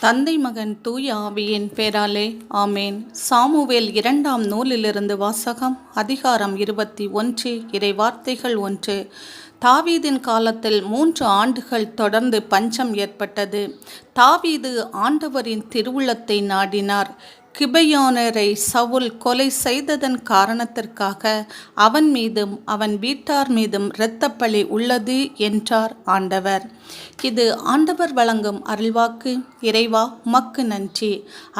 தந்தை மகன் தூய ஆவியின் பேராலே ஆமேன். சாமுவேல் 2ஆம் நூலிலிருந்து வாசகம். அதிகாரம் 21. இறைவார்த்தைகள் 1. தாவீதின் காலத்தில் 3 ஆண்டுகள் தொடர்ந்து பஞ்சம் ஏற்பட்டது. தாவீது ஆண்டவரின் திருவுளத்தை நாடினார். கிபெயோனரை சவுல் கொலை செய்ததன் காரணத்திற்காக அவன் மீதும் அவன் வீட்டார் மீதும் இரத்தப்பழி உள்ளது என்றார் ஆண்டவர். இது ஆண்டவர் வழங்கும் அருள்வாக்கு. இறைவா, உமக்கு நன்றி.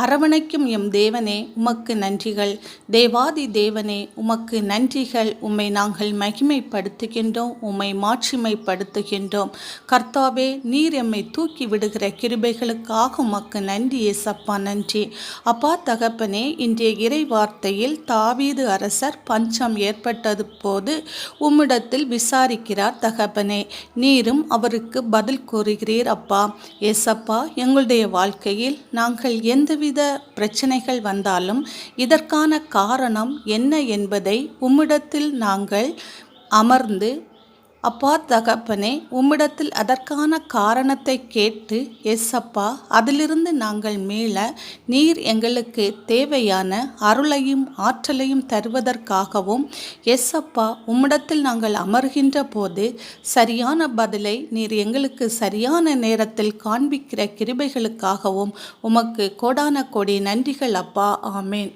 அரவணைக்கும் எம் தேவனே, உமக்கு நன்றிகள். தேவாதி தேவனே, உமக்கு நன்றிகள். உம்மை நாங்கள் மகிமைப்படுத்துகின்றோம், உம்மை மாட்சிமைப்படுத்துகின்றோம். கர்த்தாவே, நீர் எம்மை தூக்கி விடுகிற கிருபைகளுக்காக உமக்கு நன்றி ஏசப்பா, நன்றி. அப்பா தகப்பனே, இன்றைய இறை வார்த்தையில் தாவீது அரசர் பஞ்சம் ஏற்பட்டது போது உம்மிடத்தில் விசாரிக்கிறார் தகப்பனே. நீரும் அவருக்கு பதில் கூறுகிறீர் அப்பா. ஏசப்பா, எங்களுடைய வாழ்க்கையில் நாங்கள் எந்தவித பிரச்சனைகள் வந்தாலும் இதற்கான காரணம் என்ன என்பதை உம்மிடத்தில் நாங்கள் அமர்ந்து அப்பா தகப்பனே, உம்மிடத்தில் அதற்கான காரணத்தை கேட்டு ஏசப்பா, அதிலிருந்து நாங்கள் மீள நீர் எங்களுக்கு தேவையான அருளையும் ஆற்றலையும் தருவதற்காகவும் ஏசப்பா, உம்மிடத்தில் நாங்கள் அமர்கின்ற போது சரியான பதிலை நீர் எங்களுக்கு சரியான நேரத்தில் காண்பிக்கிற கிருபைகளுக்காகவும் உமக்கு கோடான கோடி நன்றிகள் அப்பா. ஆமேன்.